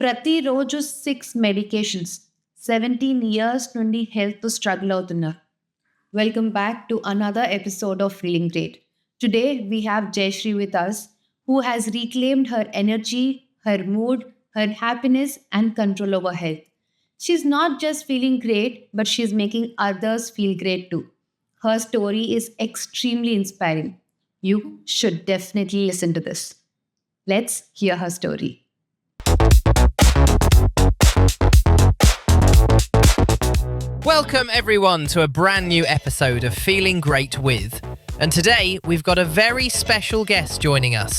ప్రతిరోజు 6 medications. 17 years నుండి హెల్త్‌తో struggle అవుతున్నారు. Welcome back to another episode of feeling great. Today we have Jayashree with us, who has reclaimed her energy, her mood, her happiness and control over health. She's not just feeling great, but she's making others feel great too. Her story is extremely inspiring. You should definitely listen to this. Let's hear her story. Welcome everyone to a brand new episode of Feeling Great With. And today we've got a very special guest joining us.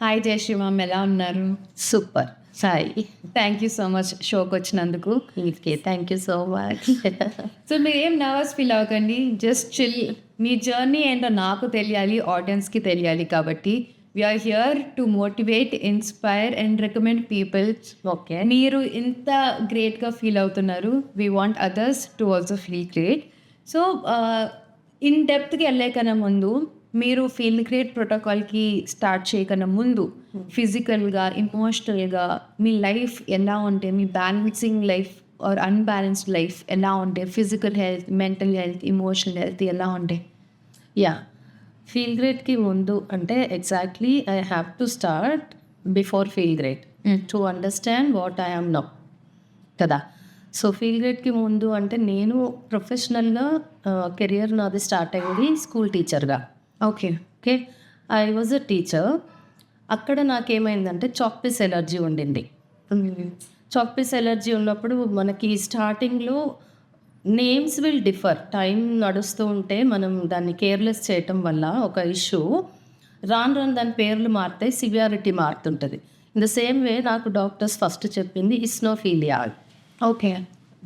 Hi Jayashree ma'am, ఎలా ఉన్నారు? Super Sai. Thank you so much షోకి వచ్చినందుకు. Okay, thank you so much. So మీరు ఏం nervous feel అవ్వకండి, just chill. మీ journey ఏంటో నాకు తెలియాలి, ఆడియన్స్కి తెలియాలి. కాబట్టి we are here to motivate, inspire and recommend people. Okay, మీరు ఇంత గ్రేట్గా ఫీల్ అవుతున్నారు, we want others to also feel great. So in డెప్త్కి వెళ్ళే కన్నా ముందు, మీరు ఫీల్ గ్రేట్ ప్రోటోకాల్కి స్టార్ట్ చేయకన్నా ముందు ఫిజికల్గా, ఇమోషనల్గా మీ లైఫ్ ఎలా ఉంటే, మీ balancing life or unbalanced life ఎలా ఉంటే, physical health, mental health, emotional health ఎలా ఉంటే? యా, ఫీల్ గ్రేట్కి ముందు అంటే exactly I have to start before feel great to understand what I am now కదా. సో ఫీల్ గ్రేట్కి ముందు అంటే నేను ప్రొఫెషనల్గా కెరియర్ నాది స్టార్ట్ అయింది స్కూల్ టీచర్గా. Okay okay, I was a teacher. అక్కడ నాకేమైందంటే చాక్ పీస్ ఎలర్జీ ఉండింది. చాక్ పీస్ ఎలర్జీ ఉన్నప్పుడు మనకి స్టార్టింగ్లో నేమ్స్ విల్ డిఫర్. టైం నడుస్తూ ఉంటే మనం దాన్ని కేర్లెస్ చేయటం వల్ల ఒక ఇష్యూ రాను దాని పేర్లు మారుతాయి, సివియారిటీ మారుతుంటుంది. ఇన్ ద సేమ్ వే నాకు డాక్టర్స్ ఫస్ట్ చెప్పింది eosinophilia. Okay,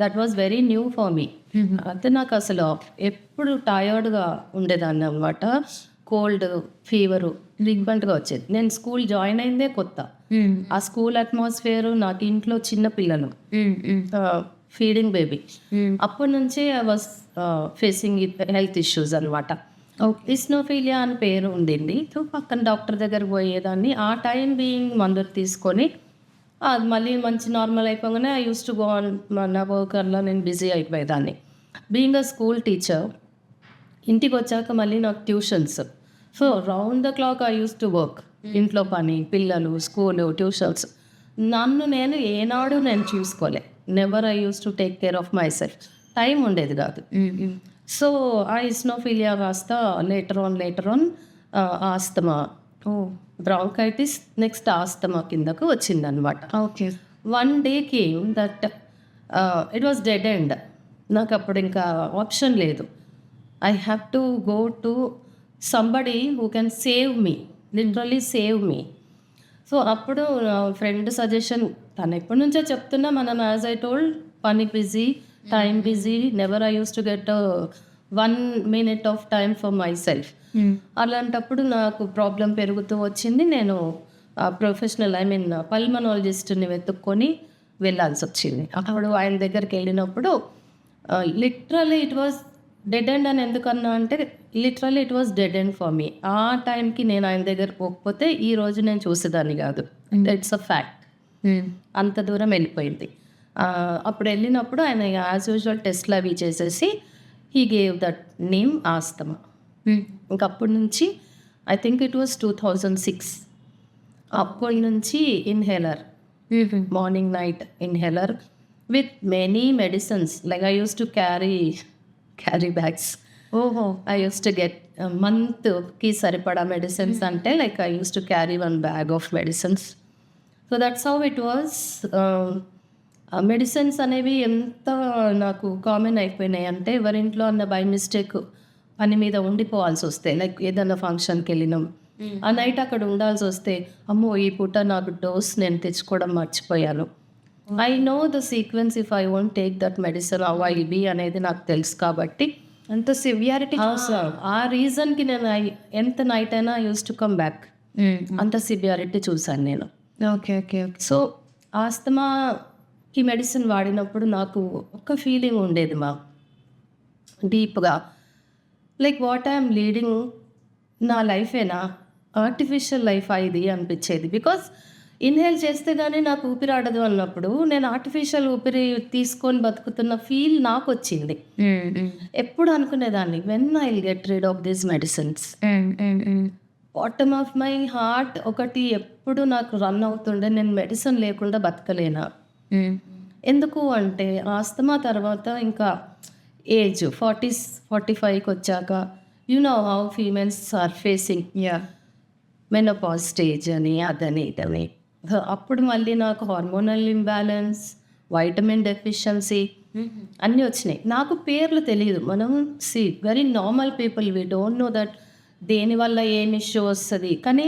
that was very new for me. అయితే నాకు అసలు ఎప్పుడు టయర్డ్గా ఉండేదాన్ని అనమాట. కోల్డ్, ఫీవరు ఫ్రీక్వెంట్గా వచ్చేది. నేను స్కూల్ జాయిన్ అయిందే కొత్త. ఆ స్కూల్ అట్మాస్ఫియర్, నాకు ఇంట్లో చిన్న పిల్లలు, ఫీడింగ్ బేబీ. అప్పటి నుంచే I was facing health issues అనమాట. ఇస్నోఫీలియా అని పేరు ఉండింది. సో పక్కన డాక్టర్ దగ్గరకు పోయేదాన్ని. ఆ టైం బీయింగ్ మందులు తీసుకొని అది మళ్ళీ మంచి నార్మల్ అయిపోగానే I use to go on నా వర్కర్లో నేను బిజీ అయిపోయేదాన్ని. బీయింగ్ అ స్కూల్ టీచర్, ఇంటికి వచ్చాక మళ్ళీ నాకు tuitions. So round the clock I use to work. ఇంట్లో పని, పిల్లలు, స్కూలు, ట్యూషన్స్. నన్ను నేను ఏనాడు నేను చూసుకోలే. Never I use to take care of myself. Time ఉండేది కాదు. సో ఆ ఇస్నోఫీలియా కాస్త later on asthma, bronchitis, next asthma కిందకు వచ్చిందనమాట. ఓకే, వన్ డేకి that it was dead end. నాకు అప్పుడు ఇంకా ఆప్షన్ లేదు. I have to go to somebody who can save me, literally save me. So అప్పుడు ఫ్రెండ్ సజెషన్, తను ఎప్పటి నుంచో చెప్తున్నా, మనం యాజ్ ఐ టోల్డ్, పని busy, time busy, never I use to get 1 minute of time for my self. అలాంటప్పుడు నాకు problem పెరుగుతూ వచ్చింది. నేను ప్రొఫెషనల్ పల్మనాలజిస్ట్ని వెతుక్కొని వెళ్ళాల్సి వచ్చింది. అప్పుడు ఆయన దగ్గరికి వెళ్ళినప్పుడు literally it was dead end. అని ఎందుకన్నా అంటే literally it was dead end for me. ఆ టైంకి నేను ఆయన దగ్గర పోకపోతే ఈ రోజు నేను చూసేదాన్ని కాదు. It's a fact. అంత దూరం వెళ్ళిపోయింది. అప్పుడు వెళ్ళినప్పుడు ఆయన యాజ్ యూజువల్ టెస్ట్లు అవి చేసేసి he gave that name asthma. ఇంకప్పటి నుంచి ఐ థింక్ ఇట్ వాజ్ 2006. అప్పటి నుంచి inhaler, morning night inhaler with many medicines. Like I use to carry bags. Oho, I use to get మంత్కి సరిపడా మెడిసిన్స్. అంటే like I use to carry 1 bag of medicines. So that's how it was. Medicines అనేవి ఎంత నాకు common అయిపోయినాయి అంటే, ఎవరింట్లో అన్న బై మిస్టేక్ పని మీద ఉండిపోవాల్సి వస్తే, లైక్ ఏదన్నా ఫంక్షన్కి వెళ్ళినాం, ఆ నైట్ అక్కడ ఉండాల్సి వస్తే, అమ్మో ఈ పూట నాకు డోస్ నేను తెచ్చుకోవడం మర్చిపోయాను. I know the sequence. If I won't take that medicine how I be అనేది నాకు తెలుసు. కాబట్టి అంత సివియారిటీ ఆ రీజన్కి నేను ఎంత నైట్ అయినా యూస్ టు కమ్ బ్యాక్. అంత సివియారిటీ చూసాను నేను. Okay okay okay. సో ఆస్తమాకి మెడిసిన్ వాడినప్పుడు నాకు ఒక ఫీలింగ్ ఉండేది డీప్గా, లైక్ వాట్ ఐఎమ్ లీడింగ్ నా లైఫేనా, ఆర్టిఫిషియల్ లైఫ్ ఇది అనిపించేది. బికాస్ ఇన్హేల్ చేస్తే కానీ నాకు ఊపిరి ఆడదు అన్నప్పుడు నేను ఆర్టిఫిషియల్ ఊపిరి తీసుకొని బతుకుతున్న ఫీల్ నాకు వచ్చింది. ఎప్పుడు అనుకునేదాన్ని, when I will get rid of these medicines. Bottom of my heart ఒకటి ఎప్పుడు నాకు రన్ అవుతుండే, నేను మెడిసిన్ లేకుండా బతకలేనా. ఎందుకు అంటే ఆస్తమా తర్వాత ఇంకా ఏజ్ 45కి వచ్చాక you know how females are facing menopause stage అని అదని ఇదని. అప్పుడు మళ్ళీ నాకు హార్మోనల్ ఇంబ్యాలెన్స్, వైటమిన్ డెఫిషియన్సీ అన్నీ వచ్చినాయి. నాకు పేర్లు తెలియదు. మనం very normal people, we don't know that దేనివల్ల ఏం ఇష్యూ వస్తుంది. కానీ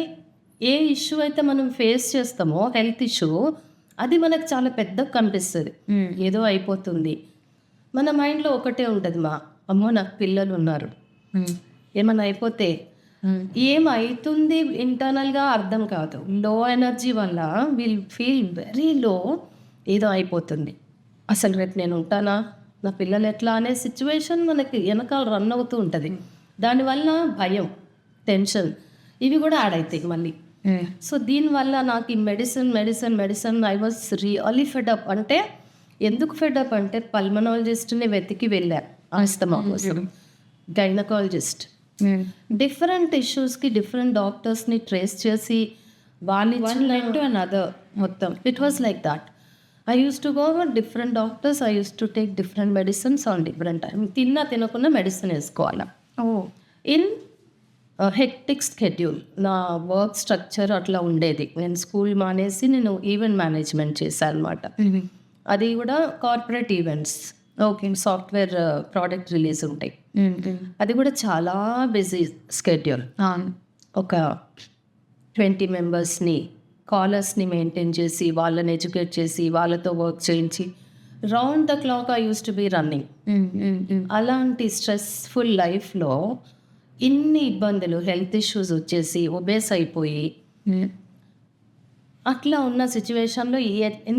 ఏ ఇష్యూ అయితే మనం ఫేస్ చేస్తామో హెల్త్ ఇష్యూ, అది మనకు చాలా పెద్దగా కనిపిస్తుంది. ఏదో అయిపోతుంది. మన మైండ్లో ఒకటే ఉంటుంది, అమ్మో నాకు పిల్లలు ఉన్నారు, ఏమన్నా అయిపోతే ఏమవుతుంది ఇంటర్నల్గా అర్థం కాదు. లో ఎనర్జీ వల్ల విల్ ఫీల్ వెరీ లో, ఏదో అయిపోతుంది, అసలు రేపు నేను ఉంటానా, నా పిల్లలు ఎట్లా అనే సిచ్యువేషన్ మనకి వెనకాల రన్ అవుతూ ఉంటుంది. దానివల్ల భయం, టెన్షన్ ఇవి కూడా యాడ్ అవుతాయి మళ్ళీ. సో దీనివల్ల నాకు ఈ medicine I was really fed up. అంటే ఎందుకు ఫెడప్ అంటే పల్మనాలజిస్ట్ని వెతికి వెళ్ళా ఆస్తమా కోసం, గైనకాలజిస్ట్, డిఫరెంట్ ఇష్యూస్కి డిఫరెంట్ డాక్టర్స్ని ట్రేస్ చేసి అనదర్ మొత్తం it was like that. I use to go different doctors, I use to take different medicines on different time. తినకుండా మెడిసిన్ వేసుకోవాలి. ఇన్ హెక్టిక్ స్కెడ్యూల్, నా వర్క్ స్ట్రక్చర్ అట్లా ఉండేది. నేను స్కూల్ మానేసి నేను ఈవెంట్ మేనేజ్మెంట్ చేశాను అనమాట. అది కూడా corporate events, software product release ఉంటాయి. అది కూడా చాలా బిజీ స్కెడ్యూల్. ఒక 20 మెంబర్స్ని, కాలర్స్ని మెయింటైన్ చేసి, వాళ్ళని ఎడ్యుకేట్ చేసి, వాళ్ళతో వర్క్ చేయించి, round the clock I use to be running. అలాంటి స్ట్రెస్ఫుల్ లైఫ్లో ఇన్ని ఇబ్బందులు, హెల్త్ ఇష్యూస్ వచ్చేసి ఒబేస్ అయిపోయి, అట్లా ఉన్న సిచ్యువేషన్లో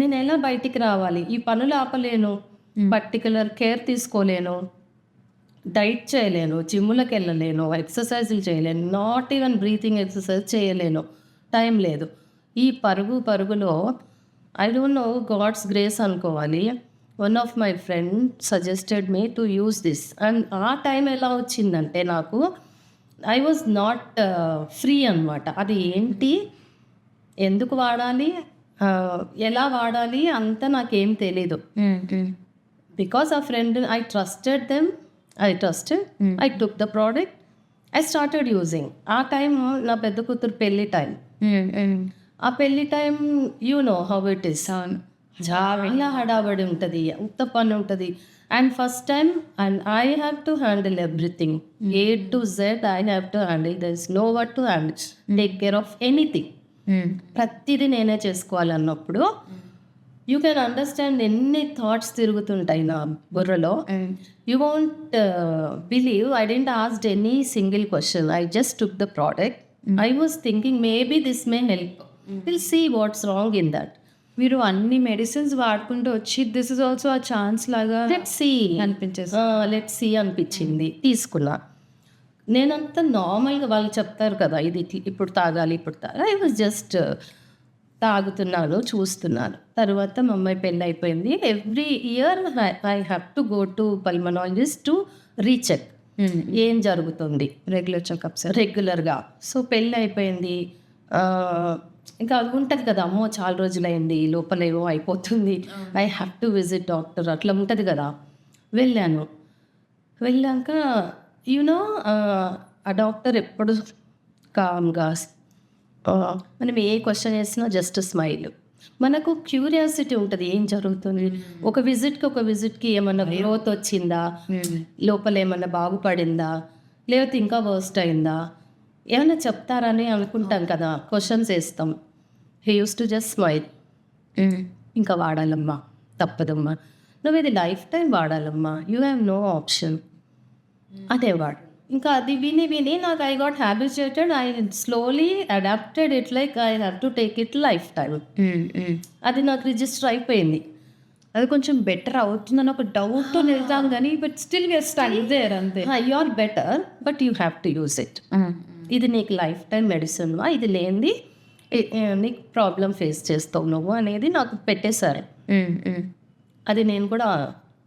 నేను ఎలా బయటికి రావాలి? ఈ పనులు ఆపలేను, పర్టికులర్ కేర్ తీసుకోలేను, డైట్ చేయలేను, జిమ్లకు వెళ్ళలేను, ఎక్సర్సైజులు చేయలేను, నాట్ ఈవెన్ బ్రీతింగ్ ఎక్సర్సైజ్ చేయలేను, టైం లేదు. ఈ పరుగులో I don't know, God's grace అనుకోవాలి, one of my friend suggested me to use this. And ఆ టైం ఎలా వచ్చిందంటే నాకు ఐ వాజ్ నాట్ ఫ్రీ అనమాట. అది ఏంటి, ఎందుకు వాడాలి, ఎలా వాడాలి అంతా నాకేం తెలీదు. బికాస్ ఆ friend, I trusted them, I took the product, I started using. ఆ టైం నా పెద్ద కూతురు పెళ్ళి టైం. ఆ పెళ్ళి time you know how it is, చాలా హడాబడి ఉంటుంది, అంత పని ఉంటుంది. And first time, and I have to handle everything, A to Z I have to handle. There is no what to handle, take care of anything. ప్రతిదీ నేనే చేసుకోవాలన్నప్పుడు you can understand ఎన్ని థాట్స్ తిరుగుతుంటాయి నా బుర్రలో. You won't believe, I didn't asked any single question, I just took the product. I was thinking maybe this may help, will see what's wrong in that. మీరు అన్ని medicines వాడుకుంటూ వచ్చి this is also ఆ chance లాగా let's see అనిపించింది, తీసుకున్నా. నేనంతా నార్మల్గా వాళ్ళు చెప్తారు కదా, ఇది ఇప్పుడు తాగాలి, ఐ వాజ్ జస్ట్ తాగుతున్నాను, చూస్తున్నాను. తర్వాత మా అమ్మాయి పెళ్ళి అయిపోయింది. Every year I have to go to pulmonologist to recheck ఏం జరుగుతుంది, రెగ్యులర్ చెకప్స్ రెగ్యులర్గా. సో పెళ్ళి అయిపోయింది, ఇంకా అది ఉంటుంది కదా, అమ్మో చాలా రోజులైంది, లోపలేమో అయిపోతుంది, I have to visit doctor, అట్లా ఉంటుంది కదా. వెళ్ళాక యూనో ఆ డాక్టర్ ఎప్పుడు కామ్గా, మనం ఏ క్వశ్చన్ వేసినా జస్ట్ స్మైల్. మనకు క్యూరియాసిటీ ఉంటుంది ఏం జరుగుతుంది. ఒక విజిట్కి ఏమన్నా గ్రోత్ వచ్చిందా, లోపల ఏమన్నా బాగుపడిందా, లేకపోతే ఇంకా వర్స్ట్ అయిందా, ఏమైనా చెప్తారని అనుకుంటాం కదా, క్వశ్చన్స్ వేస్తాం. He use to just smile. ఇంకా వాడాలమ్మా, తప్పదమ్మా, నువ్వు ఇది లైఫ్ టైం వాడాలమ్మా, యూ హ్యావ్ నో ఆప్షన్ అనేవాడు. ఇంకా అది విని నాకు I got habituated, I slowly adapted it, like I have to take it life time. అది నాకు రిజిస్టర్ అయిపోయింది. అది కొంచెం బెటర్ అవుతుందని ఒక డౌట్తో వెళ్తాం కానీ బట్ స్టిల్ వేస్తాను దేర్ అంతే. You are better but you have to use it. ఇది నీకు లైఫ్ టైం మెడిసిన్, ఇది లేనిది నీకు ప్రాబ్లం ఫేస్ చేస్తావు నువ్వు అనేది నాకు పెట్టేశారు. అది నేను కూడా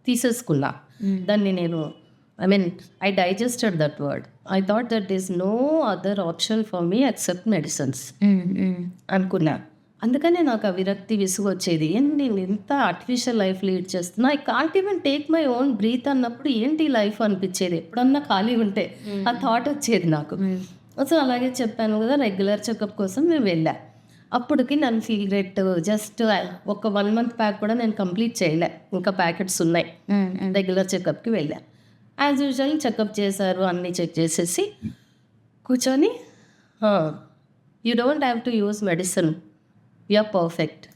తీసేసుకున్నా. దాన్ని నేను I digested that word. I thought that is no other option for me except medicines అనుకున్నా. అందుకనే నాకు ఆ విరక్తి విసుగు వచ్చేది. నేను ఎంత ఆర్టిఫిషియల్ లైఫ్ లీడ్ చేస్తున్నా, I can't even take my own breath అన్నప్పుడు ఏంటి లైఫ్ అనిపించేది. ఎప్పుడన్నా ఖాళీ ఉంటే ఆ థాట్ వచ్చేది నాకు. సో అలాగే చెప్పాను కదా, రెగ్యులర్ చెకప్ కోసం మేము వెళ్ళా. అప్పటికి నన్ను ఫీల్ గ్రేట్ జస్ట్ ఒక 1 month ప్యాక్ కూడా నేను కంప్లీట్ చేయలే, ఇంకా ప్యాకెట్స్ ఉన్నాయి. రెగ్యులర్ చెకప్కి వెళ్ళా. యాజ్ యూజువల్ చెకప్ చేశారు, అన్నీ చెక్ చేసేసి కూర్చొని you don't have to use medicine, you are perfect.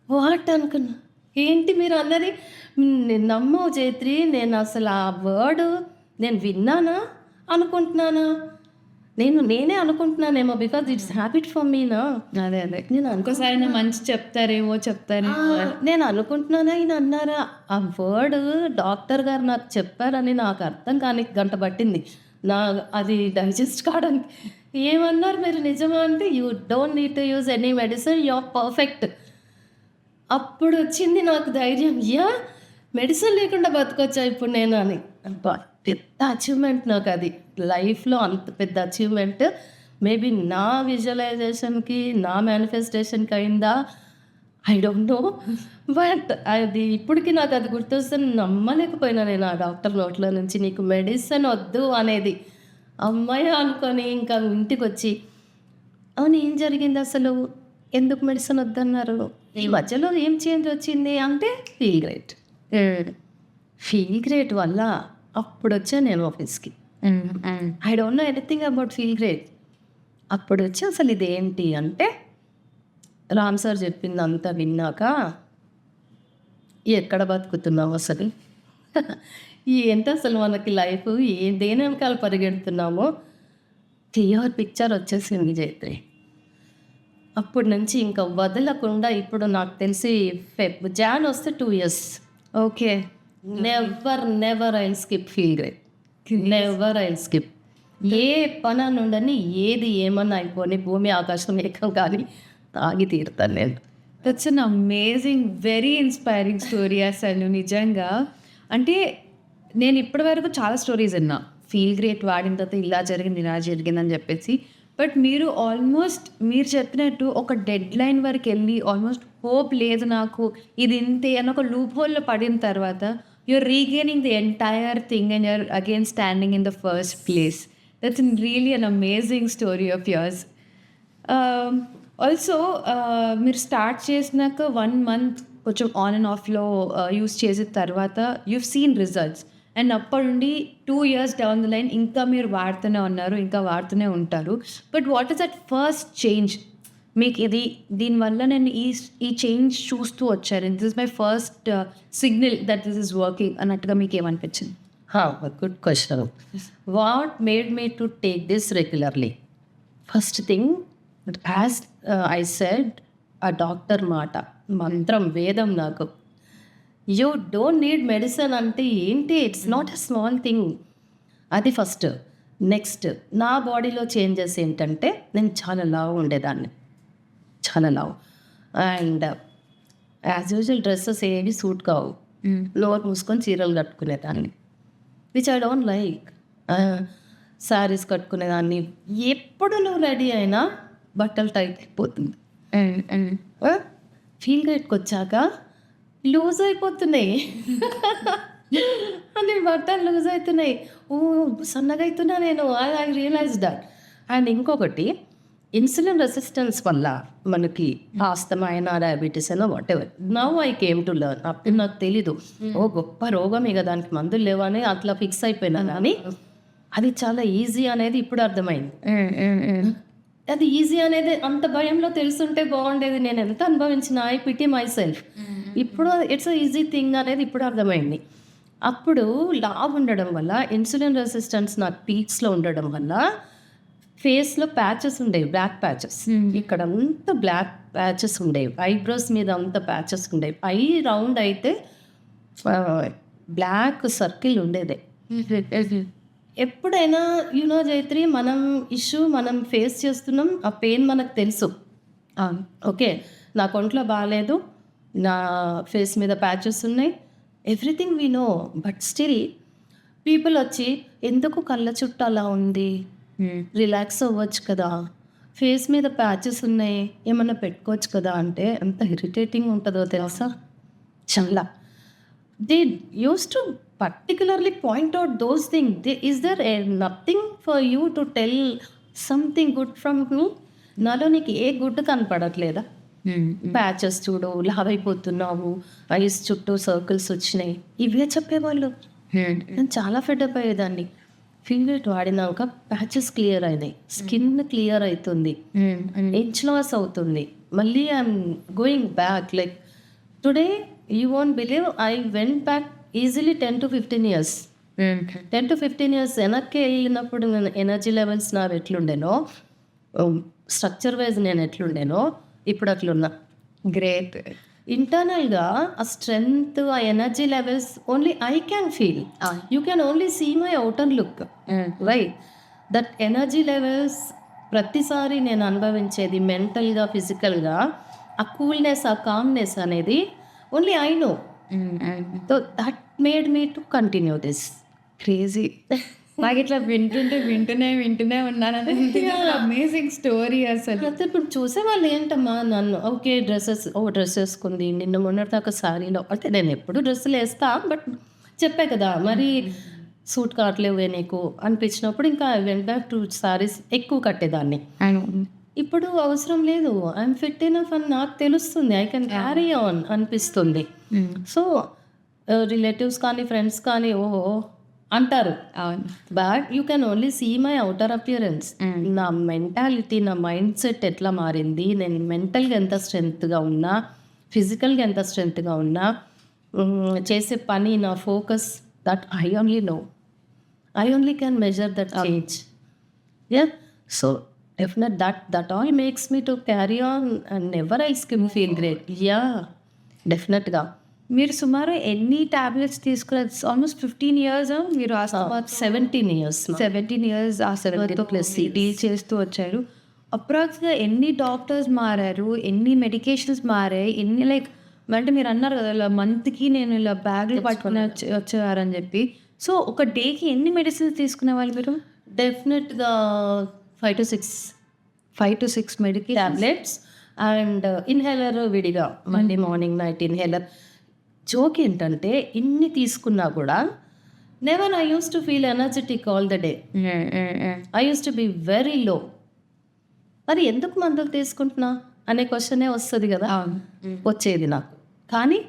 What అనుకున్నా, ఏంటి మీరు అన్నది నమ్మవు జైత్రి, నేను అసలు ఆ వర్డ్ నేను విన్నానా అనుకుంటున్నానా, నేనే అనుకుంటున్నానేమో, బికాజ్ ఇట్స్ హ్యాబిట్ ఫర్ మీనా. అదే నేను ఇంకోసారి మంచి చెప్తారేమో. నేను అనుకుంటున్నానా ఈయన అన్నారా, ఆ వర్డ్ డాక్టర్ గారు నాకు చెప్పారని నాకు అర్థం కానీ గంట పట్టింది అది డైజెస్ట్ కావడానికి. ఏమన్నారు మీరు నిజమా అంటే, you don't need to use any medicine, you are perfect. అప్పుడు వచ్చింది నాకు ధైర్యం, మెడిసిన్ లేకుండా బతకొచ్చా ఇప్పుడు నేను అని. పెద్ద అచీవ్మెంట్ నాకు అది లైఫ్లో, అంత పెద్ద అచీవ్మెంట్. మేబీ నా విజువలైజేషన్కి నా మేనిఫెస్టేషన్కి అయిందా ఐ డోంట్ నో, బట్ అది ఇప్పటికీ నాకు అది గుర్తొస్తే నమ్మలేకపోయినా నేను ఆ డాక్టర్ నోట్లో నుంచి నీకు మెడిసిన్ వద్దు అనేది. అమ్మాయి అనుకొని ఇంకా ఇంటికి వచ్చి, అవును ఏం జరిగింది అసలు, ఎందుకు మెడిసిన్ వద్దన్నారు, ఈ మధ్యలో ఏం చేంజ్ వచ్చింది అంటే ఫీల్ గ్రేట్ వల్ల అప్పుడు వచ్చా నేను ఆఫీస్కి. I don't know anything about feel great. అప్పుడు వచ్చి అసలు ఇదేంటి అంటే, రామ్ సార్ చెప్పింది అంతా విన్నాక ఎక్కడ బతుకుతున్నావు అసలు, ఏంటి అసలు మనకి లైఫ్, దేని వెనకాల పరిగెడుతున్నామో క్లియర్ పిక్చర్ వచ్చేసింది జైత్రి. అప్పటి నుంచి ఇంకా వదలకుండా, ఇప్పుడు నాకు తెలిసి జాన్ వస్తే 2 years. Okay. Never I'll skip feel great, never I'll skip. ఏ పని ఉండని, ఏది ఏమన్నా అయిపోయి భూమి ఆకాశం ఏకం కానీ తాగి తీరుతాను నేను. That's an amazing, very inspiring story అసలు నిజంగా. అంటే నేను ఇప్పటివరకు చాలా స్టోరీస్ విన్నా, ఫీల్ గ్రేట్ వాడిన తర్వాత ఇలా జరిగింది అని చెప్పేసి. బట్ మీరు ఆల్మోస్ట్ మీరు చెప్పినట్టు ఒక డెడ్ లైన్ వరకు వెళ్ళి ఆల్మోస్ట్ హోప్ లేదు నాకు, ఇది ఇంతే అని ఒక లూప్ హోల్లో పడిన తర్వాత you're regaining the entire thing and you're again standing in the first place. That's really an amazing story of yours. Also, మీరు స్టార్ట్ చేసినాక 1 month కొంచెం ఆన్ అండ్ ఆఫ్లో యూస్ చేసిన తర్వాత you've seen results. అండ్ అప్పటి నుండి 2 years డౌన్ ద లైన్ ఇంకా మీరు వాడుతూనే ఉన్నారు, ఇంకా వాడుతూనే ఉంటారు. But what is that first change? మీకు దీనివల్ల నేను ఈ చేంజ్ చూస్తూ వచ్చారు, this is my first signal that this is working అన్నట్టుగా మీకు ఏమనిపించింది? Good question. What made me to take this regularly? First thing, as I said, ఆ డాక్టర్ మాట మంత్రం, వేదం నాకు. యూ డోంట్ నీడ్ మెడిసిన్ అంటే ఏంటి, it's not a small thing. అది ఫస్ట్. నెక్స్ట్, నా బాడీలో చేంజెస్ ఏంటంటే, నేను చాలా లావు ఉండేదాన్ని, చాలా లావు. అండ్ యాజ్ యూజువల్ డ్రెస్సెస్ ఏవి సూట్ కావు, లోవర్ మూసుకొని చీరలు కట్టుకునేదాన్ని, which I don't like. Saris కట్టుకునేదాన్ని. ఎప్పుడు నువ్వు రెడీ అయినా బట్టలు టైట్ అయిపోతుంది. ఫీల్ గ్రేట్కి వచ్చాక లూజ్ అయిపోతున్నాయి అని, బట్టలు లూజ్ అవుతున్నాయి, సన్నగా అవుతున్నా నేను. I realise that. అండ్ ఇంకొకటి, ఇన్సులిన్ రెసిస్టెన్స్ వల్ల మనకి ఆస్తమా అయినా, డయాబెటీస్ అయినా, whatever, now I came to learn. అప్పుడు నాకు తెలీదు, గొప్ప రోగం ఇక దానికి మందులు లేవని అట్లా ఫిక్స్ అయిపోయినా. కానీ అది చాలా ఈజీ అనేది ఇప్పుడు అర్థమైంది. అది ఈజీ అనేది అంత భయంలో తెలుసుంటే బాగుండేది, నేను ఎంత అనుభవించిన. I pity myself. ఇప్పుడు ఇట్స్ ఈజీ థింగ్ అనేది ఇప్పుడు అర్థమైంది. అప్పుడు లావ్ ఉండడం వల్ల, ఇన్సులిన్ రెసిస్టెన్స్ నాకు పీక్స్లో ఉండడం వల్ల ఫేస్లో ప్యాచెస్ ఉండేవి, బ్లాక్ ప్యాచెస్. ఇక్కడ అంతా బ్లాక్ ప్యాచెస్ ఉండేవి, ఐబ్రోస్ మీద అంత ప్యాచెస్ ఉండేవి. ఐ రౌండ్ అయితే బ్లాక్ సర్కిల్ ఉండేది. ఎప్పుడైనా జైత్రి, మనం ఫేస్ చేస్తున్నాం, ఆ పెయిన్ మనకు తెలుసు. అవును. ఓకే, నాకు ఒంట్లో బాగాలేదు, నా ఫేస్ మీద ప్యాచెస్ ఉన్నాయి, everything we know. But still people వచ్చి, ఎందుకు కళ్ళ చుట్టూ అలా ఉంది, రిలాక్స్ అవ్వచ్చు కదా, ఫేస్ మీద ప్యాచెస్ ఉన్నాయి, ఏమన్నా పెట్టుకోవచ్చు కదా అంటే ఎంత ఇరిటేటింగ్ ఉంటుందో తెలుసా. చాలా they use to particularly point out those things. Is there nothing for you to tell something good from me? నాలో నీకు ఏ గుడ్ కనపడట్లేదా? ప్యాచెస్ చూడు, లావ్ అయిపోతున్నావు, ఐస్ చుట్టూ సర్కిల్స్ వచ్చినాయి, ఇవే చెప్పేవాళ్ళు. నేను చాలా ఫెడప్ అయ్యేదాన్ని. ఫింగర్ వాడినాక ప్యాచెస్ క్లియర్ అయినాయి, స్కిన్ క్లియర్ అవుతుంది, ఏజ్ లాస్ అవుతుంది. మళ్ళీ I'm going back. Like today you won't believe, I went back easily 10 to 15 years. 10 to 15 years వెనక్కి వెళ్ళినప్పుడు నేను ఎనర్జీ లెవెల్స్ నా ఎట్లుండేనో, స్ట్రక్చర్ వైజ్ నేను ఎట్లుండేనో ఇప్పుడు అట్లున్నా. గ్రేట్. ఇంటర్నల్గా ఆ స్ట్రెంగ్త్, ఆ energy levels only I can feel. You can only see my outer look, right? That energy levels ప్రతిసారి నేను అనుభవించేది మెంటల్గా, ఫిజికల్గా, ఆ కూల్నెస్, ఆ కామ్నెస్ అనేది only I know. So that made me to continue this. Crazy. నాకు ఇట్లా వింటూనే ఉన్నాను. అమేజింగ్ స్టోరీ అసలు. అయితే ఇప్పుడు చూసేవాళ్ళు ఏంటమ్మా నన్ను, ఓకే డ్రెస్ వేసుకుంది, నిన్న మొన్నటి దాకా శారీలో, అంటే నేను ఎప్పుడు డ్రెస్సులు వేస్తా, బట్ చెప్పే కదా మరి సూట్ కావట్లేవే నీకు అనిపించినప్పుడు ఇంకా వెంట టు శారీస్ ఎక్కువ కట్టేదాన్ని. ఇప్పుడు అవసరం లేదు, ఐఎమ్ ఫిట్ ఎనఫ్ అని నాకు తెలుస్తుంది, ఐ కెన్ క్యారీ ఆన్ అనిపిస్తుంది. సో రిలేటివ్స్ కానీ ఫ్రెండ్స్ కానీ ఓహో అంటారు, but you can only see my outer appearance. నా మెంటాలిటీ, నా మైండ్ సెట్ ఎట్లా మారింది, నేను మెంటల్గా ఎంత స్ట్రెంగ్త్గా ఉన్నా, ఫిజికల్గా ఎంత స్ట్రెంగ్త్గా ఉన్నా, చేసే పని, నా focus, that I only know, I only can measure that change. Yeah, so definite that all makes me to carry on and never I feel great. Yeah, డెఫినెట్గా. మీరు సుమారు ఎన్ని టాబ్లెట్స్ తీసుకున్నారు? ఆల్మోస్ట్ 15 years మీరు 17 years 17 years ఆ 7+ deal చేస్తూ వచ్చారు. అప్రాక్స్గా ఎన్ని డాక్టర్స్ మారారు, ఎన్ని మెడికేషన్స్ మారాయి, ఎన్ని లైక్ అంటే మీరు అన్నారు కదా ఇలా మంత్కి నేను ఇలా బ్యాగ్లు పట్టుకుని వచ్చేవారని చెప్పి. సో ఒక డేకి ఎన్ని మెడిసిన్స్ తీసుకునేవాళ్ళు మీరు? డెఫినెట్గా 5 to 6 medication tablets and inhaler విడిగా, మళ్ళీ మార్నింగ్ నైట్ ఇన్హేలర్. జోక్ ఏంటంటే ఇన్ని తీసుకున్నా కూడా never I use to feel energetic all the day. I use to be very low. మరి ఎందుకు మందులు తీసుకుంటున్నా అనే క్వశ్చనే వస్తుంది కదా, వచ్చేది నాకు. కానీ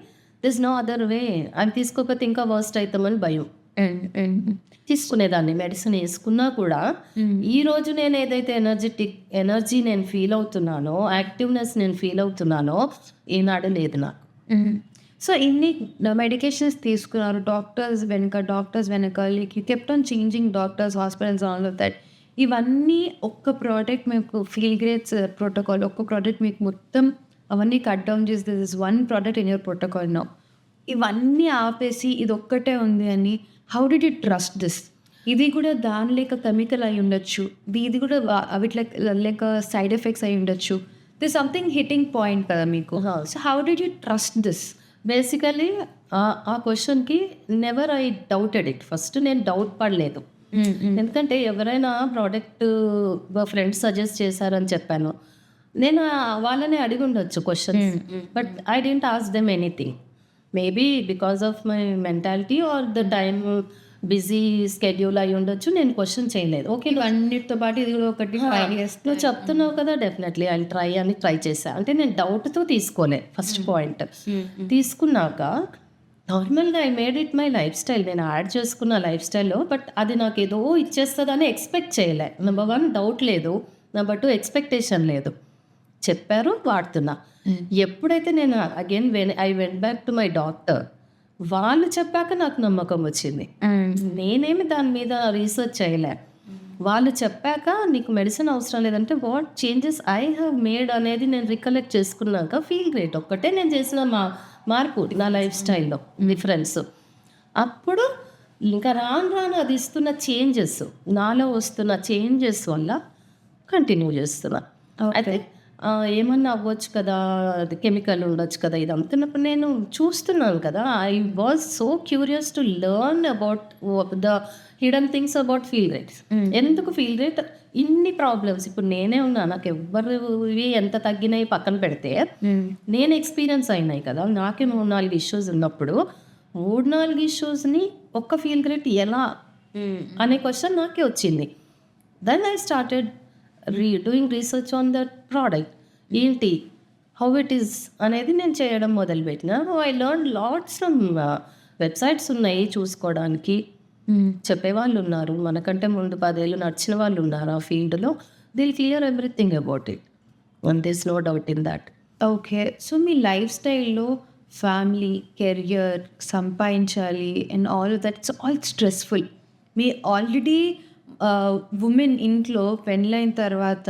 దిస్ నో అదర్ వే. అవి తీసుకోకపోతే ఇంకా వర్స్ట్ అవుతామని భయం. తీసుకునేదాన్ని, మెడిసిన్ వేసుకున్నా కూడా ఈ రోజు నేను ఏదైతే ఎనర్జీ నేను ఫీల్ అవుతున్నానో, యాక్టివ్నెస్ నేను ఫీల్ అవుతున్నానో ఈనాడు లేదు నాకు. సో ఇన్ని మెడికేషన్స్ తీసుకున్నారు, డాక్టర్స్ వెనక you kept on changing doctors, hospitals, all of that. ఇవన్నీ ఒక్క ప్రోడక్ట్ మీకు ఫీల్ గ్రేట్స్ ప్రోటోకాల్, ఒక్క ప్రోడక్ట్ మీకు మొత్తం అవన్నీ కట్ డౌన్ చేసి this is one product in your protocol now. ఇవన్నీ ఆపేసి ఇది ఒక్కటే ఉంది అని, how did you trust this? ఇది కూడా దాని లేక కెమికల్ అయి ఉండొచ్చు, ఇది కూడా అవి లేక సైడ్ ఎఫెక్ట్స్ అయి ఉండొచ్చు. దిస్ సంథింగ్ హిట్టింగ్ పాయింట్ కదా మీకు. So how did you trust this? Basically ఆ క్వశ్చన్కి never I doubted it. First నేను డౌట్ పడలేదు, ఎందుకంటే ఎవరైనా ప్రోడక్ట్ ఫ్రెండ్స్ సజెస్ట్ చేశారని చెప్పాను, నేను వాళ్ళని అడిగి ఉండొచ్చు questions, but I didn't ask them anything. Maybe because of my mentality or the time busy schedule అయి ఉండొచ్చు, నేను క్వశ్చన్ చేయలేదు. ఓకే, అన్నిటితో పాటు ఇది కూడా ఒకటి నువ్వు చెప్తున్నావు కదా, డెఫినెట్లీ ఐ ట్రై చేశా. అంటే నేను డౌట్తో తీసుకోలే ఫస్ట్ పాయింట్. తీసుకున్నాక నార్మల్గా I made it my life style. నేను యాడ్ చేసుకున్న లైఫ్ స్టైల్లో, బట్ అది నాకు ఏదో ఇచ్చేస్తుందని ఎక్స్పెక్ట్ చేయలే. నెంబర్ 1 డౌట్ లేదు, నెంబర్ 2 ఎక్స్పెక్టేషన్ లేదు. చెప్పారు, వాడుతున్నా. ఎప్పుడైతే నేను again I went back to my doctor, వాళ్ళు చెప్పాక నాకు నమ్మకం వచ్చింది. నేనేమి దాని మీద రీసెర్చ్ చేయలే. వాళ్ళు చెప్పాక నీకు మెడిసిన్ అవసరం లేదంటే what changes I have made అనేది నేను రికలెక్ట్ చేసుకున్నాక ఫీల్ గ్రేట్. ఒక్కటే నేను చేసిన మార్పు నా లైఫ్ స్టైల్లో డిఫరెన్స్. అప్పుడు ఇంకా రాను రాను అది ఇస్తున్న చేంజెస్, నాలో వస్తున్న చేంజెస్ వల్ల కంటిన్యూ చేస్తున్నా. అయితే ఏమన్నా అవ్వచ్చు కదా, అది కెమికల్ ఉండొచ్చు కదా, ఇది అమ్ముతున్నప్పుడు నేను చూస్తున్నాను కదా. I was so curious to learn about the hidden things about feel rates. ఎందుకు ఫీల్ రేట్ ఇన్ని ప్రాబ్లమ్స్, ఇప్పుడు నేనే ఉన్నా, నాకు ఎవ్వరివి ఎంత తగ్గినాయి పక్కన పెడితే నేను ఎక్స్పీరియన్స్ అయినాయి కదా. నాకే 3-4 ఇష్యూస్ ఉన్నప్పుడు 3-4 ఇష్యూస్ని ఒక్క ఫీల్ రేట్ ఎలా అనే క్వశ్చన్ నాకే వచ్చింది. Then I started doing research on that product. ఏంటి, హౌ ఇట్ ఈస్ అనేది నేను చేయడం మొదలుపెట్టిన. I learn lots from websites ఉన్నాయి చూసుకోవడానికి, చెప్పేవాళ్ళు ఉన్నారు, మనకంటే ముందు 10 ఏళ్ళు నడిచిన వాళ్ళు ఉన్నారు ఆ ఫీల్డ్లో. They'll clear everything about it and this no doubt in that. Okay. So మీ లైఫ్ స్టైల్లో ఫ్యామిలీ, కెరియర్, సంపాదించాలి and all that it's all stressful. మీ ఆల్రెడీ ఉమెన్ ఇంట్లో పెళ్ళైన తర్వాత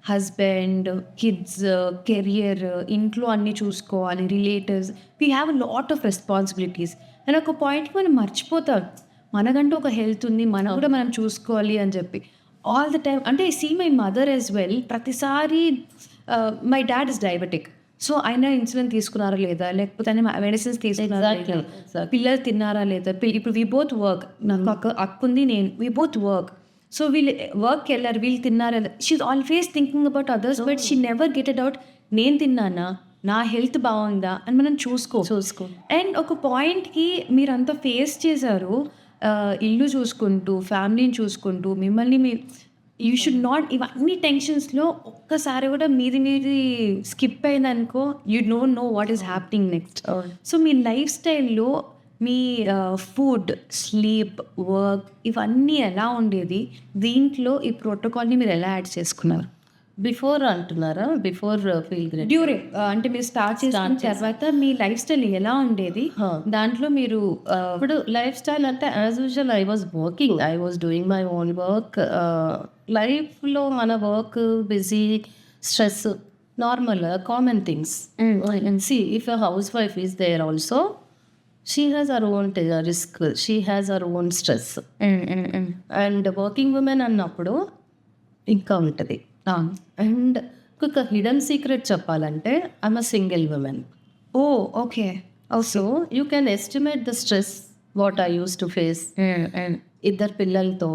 హస్బెండ్, కిడ్స్, కెరియర్, ఇంట్లో అన్నీ చూసుకోవాలి, relatives, we have lot of responsibilities. And ఒక పాయింట్ మనం మర్చిపోతాం, మనకంటూ ఒక హెల్త్ ఉంది, మనం కూడా మనం చూసుకోవాలి అని చెప్పి. ఆల్ ద టైమ్ అంటే see my mother as well, ప్రతిసారి my dad is diabetic. So ఆయన ఇన్సులిన్ తీసుకున్నారా లేదా, లేకపోతే ఆయన మెడిసిన్స్ తీసుకున్నారా లేదా, పిల్లలు తిన్నారా లేదా, ఇప్పుడు వీ బోత్ వర్క్, నాకు అక్కుంది, నేను వీ బోత్ వర్క్. సో వీళ్ళు వర్క్కి వెళ్ళారు, వీళ్ళు తిన్నారా, she always thinking about others, but she never get it out, నేను తిన్నానా, నా హెల్త్ బాగుందా అని మనం చూసుకో. అండ్ ఒక పాయింట్కి మీరు అంత ఫేస్ చేశారు, ఇల్లు చూసుకుంటూ, ఫ్యామిలీని చూసుకుంటూ, మిమ్మల్ని యూ షుడ్ నాట్, ఇవన్నీ టెన్షన్స్లో ఒక్కసారి కూడా మీది స్కిప్ అయిందనుకో, you don't know what is happening next. So మీ లైఫ్ స్టైల్లో మీ ఫుడ్, స్లీప్, వర్క్ ఇవన్నీ ఎలా ఉండేది, దీంట్లో ఈ ప్రోటోకాల్ని మీరు ఎలా యాడ్ చేసుకున్నారు? బిఫోర్ అంటున్నారా, బిఫోర్ ఫీల్ గ్రేట్? డ్యూరింగ్ అంటే మీరు స్టార్ట్ చేసిన తర్వాత మీ లైఫ్ స్టైల్ ఎలా ఉండేది, దాంట్లో మీరు ఇప్పుడు లైఫ్ స్టైల్ అంటే as usual I was working, I was doing my own work. లైఫ్లో మన work, busy, stress normal common things. See if a house wife is there also, she has her own risk, she has her own stress. And working women అన్నప్పుడు ఇంకా ఉంటుంది. And ఒక hidden secret చెప్పాలంటే I'm a single woman. Oh okay. So you can estimate the stress what I use to face. ఇద్దరు పిల్లలతో,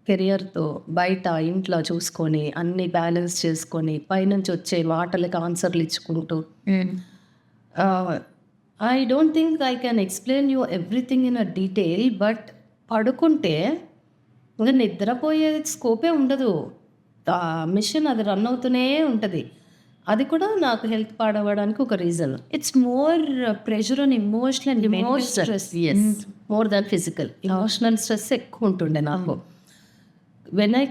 కెరియర్తో, బయట ఇంట్లో చూసుకొని అన్ని బ్యాలెన్స్ చేసుకొని, పైనుంచి వచ్చే మాటలకి ఆన్సర్లు ఇచ్చుకుంటూ, I don't think I can explain you everything in a detail. But పడుకుంటే ఇంకా నిద్రపోయే స్కోపే ఉండదు, మిషన్ అది రన్ అవుతూనే ఉంటుంది. అది కూడా నాకు హెల్త్ పాడవడానికి ఒక reason. It's more pressure on emotional stress, more than physical. Emotional stress ఎక్కువ ఉంటుండే నాకు. When I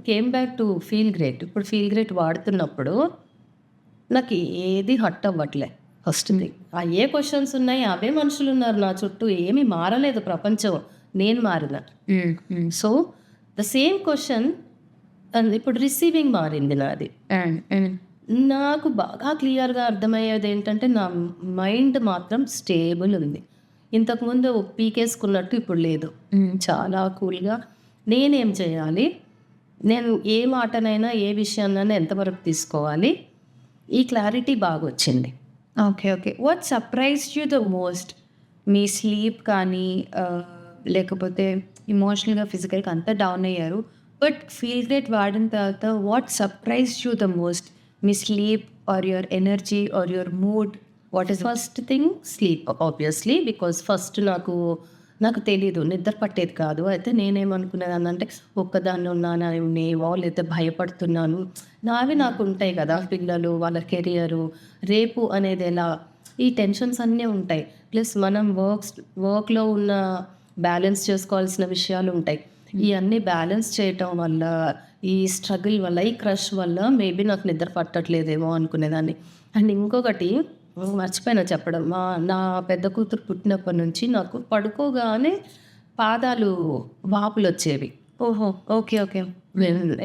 came back to feel great, ఇప్పుడు ఫీల్ గ్రేట్ వాడుతున్నప్పుడు నాకు ఏది హట్ అవ్వట్లే. ఫస్ట్ థింగ్, ఏ క్వశ్చన్స్ ఉన్నాయి, అవే మనుషులు ఉన్నారు నా చుట్టూ, ఏమీ మారలేదు ప్రపంచం, నేను మారిన. సో ద సేమ్ క్వశ్చన్, ఇప్పుడు రిసీవింగ్ మారింది నాది. నాకు బాగా క్లియర్గా అర్థమయ్యేది ఏంటంటే నా మైండ్ మాత్రం స్టేబుల్ ఉంది. ఇంతకుముందు పీకేసుకున్నట్టు ఇప్పుడు లేదు, చాలా కూల్గా నేనేం చేయాలి, నేను ఏ మాటనైనా ఏ విషయాన్నైనా ఎంతవరకు తీసుకోవాలి, ఈ క్లారిటీ బాగా వచ్చింది. Okay okay. What surprised you the most? మీ స్లీప్ కానీ లేకపోతే ఇమోషనల్గా, ఫిజికల్గా అంతా డౌన్ అయ్యారు, బట్ ఫీల్ గ్రేట్ వాడిన తర్వాత what surprised you the most? మీ sleep or your energy or your mood, what is? First thing sleep obviously, because first నాకు తెలీదు, నిద్ర పట్టేది కాదు. అయితే నేనేమనుకునేదాన్ని అంటే ఒక్కదాన్ని ఉన్నానేమో, లేకపోతే భయపడుతున్నాను, నాకు ఉంటాయి కదా పిల్లలు, వాళ్ళ కెరియరు, రేపు అనేది ఎలా, ఈ టెన్షన్స్ అన్నీ ఉంటాయి. ప్లస్ మనం వర్క్లో ఉన్న బ్యాలెన్స్ చేసుకోవాల్సిన విషయాలు ఉంటాయి. ఇవన్నీ బ్యాలెన్స్ చేయటం వల్ల, ఈ స్ట్రగుల్ వల్ల, ఈ క్రష్ వల్ల మేబీ నాకు నిద్ర పట్టట్లేదేమో అనుకునేదాన్ని. అండ్ ఇంకొకటి మర్చిపోయినా చెప్పడం, నా పెద్ద కూతురు పుట్టినప్పటి నుంచి నాకు పడుకోగానే పాదాలు వాపులు వచ్చేవి. ఓహో ఓకే ఓకే.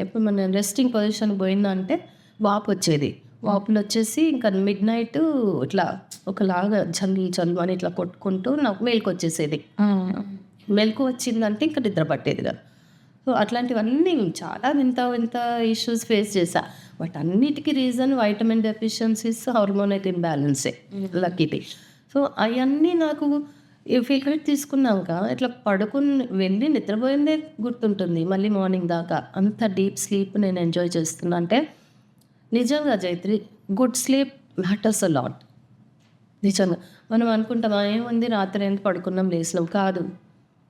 ఎప్పుడు మన రెస్టింగ్ పొజిషన్ పోయిందంటే వాపు వచ్చేది. వాపులు వచ్చేసి ఇంకా మిడ్ నైట్ ఇట్లా ఒకలాగా చల్లు అని ఇట్లా కొట్టుకుంటూ నాకు మేలుకు వచ్చేసేది. మెలకు వచ్చిందంటే ఇంకా నిద్ర పట్టేది కాదు. సో అట్లాంటివన్నీ చాలా వింత వింత ఇష్యూస్ ఫేస్ చేశా. బట్ అన్నిటికీ రీజన్ వైటమిన్ డెఫిషియన్సీస్, హార్మోనల్ ఇంబ్యాలెన్సే లక్కీది. సో అవన్నీ నాకు ఈ ఫిల్గ్రేట్ తీసుకున్నాక ఇట్లా వెళ్ళి నిద్రపోయిందే గుర్తుంటుంది మళ్ళీ మార్నింగ్ దాకా. అంత డీప్ స్లీప్ నేను ఎంజాయ్ చేస్తున్నా. అంటే నిజంగా Jaitri, good sleep matters a lot. నిజంగా మనం అనుకుంటాం ఏముంది రాత్రి ఎంత పడుకున్నాం లేసినాం, కాదు.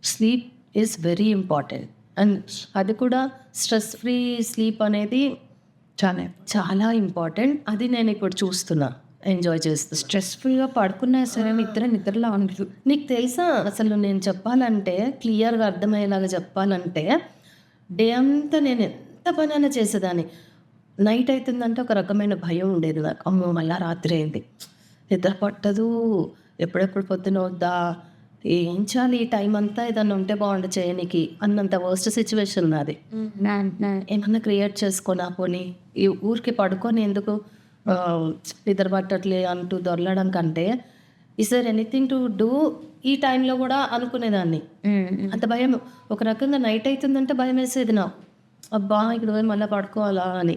Sleep is very important. And అది కూడా స్ట్రెస్ ఫ్రీ స్లీప్ అనేది చాలా చాలా ఇంపార్టెంట్. అది నేను ఇప్పుడు చూస్తున్నా, ఎంజాయ్ చేస్తూ. స్ట్రెస్ఫుల్గా పడుకున్నా సరే నిద్రలో ఉండదు. నీకు తెలుసా, అసలు నేను చెప్పాలంటే క్లియర్గా అర్థమయ్యేలాగా చెప్పాలంటే డే అంతా నేను ఎంత పనైనా చేసేదాన్ని. నైట్ అవుతుందంటే ఒక రకమైన భయం ఉండేది నాకు. అమ్మో మళ్ళీ రాత్రి అయింది, నిద్ర పట్టదు, ఎప్పుడెప్పుడు పొద్దున వద్దా, ఏం చేయాలి ఈ టైం అంతా ఏదన్నా ఉంటే బాగుండు చేయనికి అన్నంత వర్స్ట్ సిచ్యువేషన్ నాది. ఏమన్నా క్రియేట్ చేసుకోనా పోనీ, ఈ ఊరికి పడుకొని ఎందుకు నిద్ర పట్టట్లే అంటూ దొరలడం కంటే is there anything to do ఈ టైంలో కూడా అనుకునేదాన్ని. అంత భయం, ఒక రకంగా నైట్ అవుతుందంటే భయం వేసేది నాకు. అబ్బా ఇక్కడ పోయి మళ్ళీ పడుకోవాలా అని.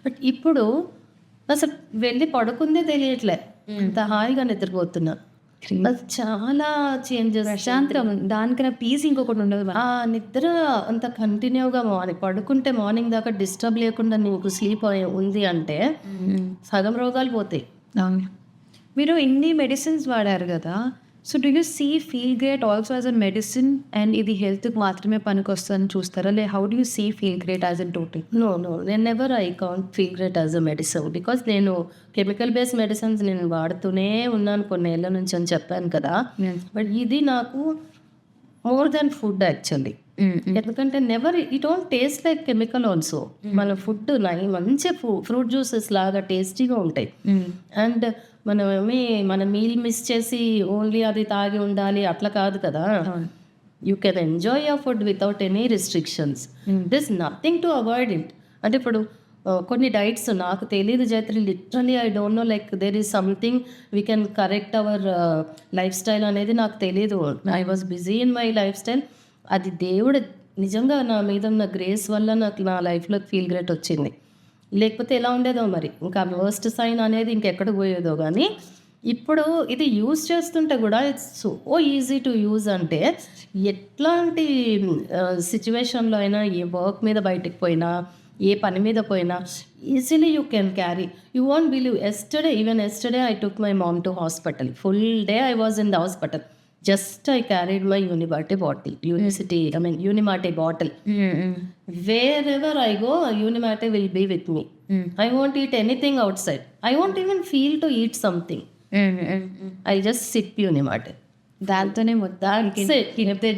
బట్ ఇప్పుడు అసలు వెళ్ళి పడుకుందే తెలియట్లే, అంత హాయిగా నిద్రపోతున్నా. అది చాలా చేంజెస్. ప్రశాంతం, దానికన్నా పీస్ ఇంకొకటి ఉండదు. ఆ నిద్ర అంత కంటిన్యూగా పడుకుంటే మార్నింగ్ దాకా డిస్టర్బ్ లేకుండా నీకు స్లీప్ ఉంది అంటే సగం రోగాలు పోతాయి. మీరు ఇన్ని మెడిసిన్స్ వాడారు కదా, so do you see feel great also as a medicine and ఇది హెల్త్కి మాత్రమే పనికొస్తుందని చూస్తారా, లే how do you see feel great as an total? No నేను never I can't feel great as a medicine, because నేను కెమికల్ బేస్డ్ మెడిసిన్స్ నేను వాడుతూనే ఉన్నాను కొన్ని ఏళ్ళ నుంచి అని చెప్పాను కదా. బట్ ఇది నాకు మోర్ దాన్ ఫుడ్ యాక్చువల్లీ. ఎందుకంటే it don't taste like chemical also. మన ఫుడ్ మంచి ఫ్రూట్ జ్యూసెస్ లాగా టేస్టీగా ఉంటాయి. అండ్ మన మీల్ మిస్ చేసి ఓన్లీ అది తాగి ఉండాలి అట్లా కాదు కదా. You can enjoy your food without any restrictions. This nothing to avoid it. అంటే ఇప్పుడు కొన్ని డైట్స్ నాకు తెలియదు Jaitri, literally I don't know, like there is something we can correct our lifestyle అనేది నాకు తెలీదు. I was busy in my lifestyle. అది దేవుడు నిజంగా నా మీద ఉన్న గ్రేస్ వల్ల నాకు నా లైఫ్లో ఫీల్ గ్రేట్ వచ్చింది. లేకపోతే ఎలా ఉండేదో మరి, ఇంకా వర్స్ట్ సైన్ అనేది ఇంకెక్కడికి పోయేదో. కానీ ఇప్పుడు ఇది యూజ్ చేస్తుంటే కూడా it's so easy to use. అంటే ఎట్లాంటి సిచ్యువేషన్లో అయినా, ఏ వర్క్ మీద బయటకు పోయినా, ఏ పని మీద పోయినా easily you can carry. You won't believe, yesterday I took my mom to hospital. Full day I was in the hospital. Just I carried my Unimate bottle. Wherever I go, Unimate will be with me. I won't eat anything outside. I won't even feel to eat something. I'll just sip Unimate. దాంతోనే మొత్తం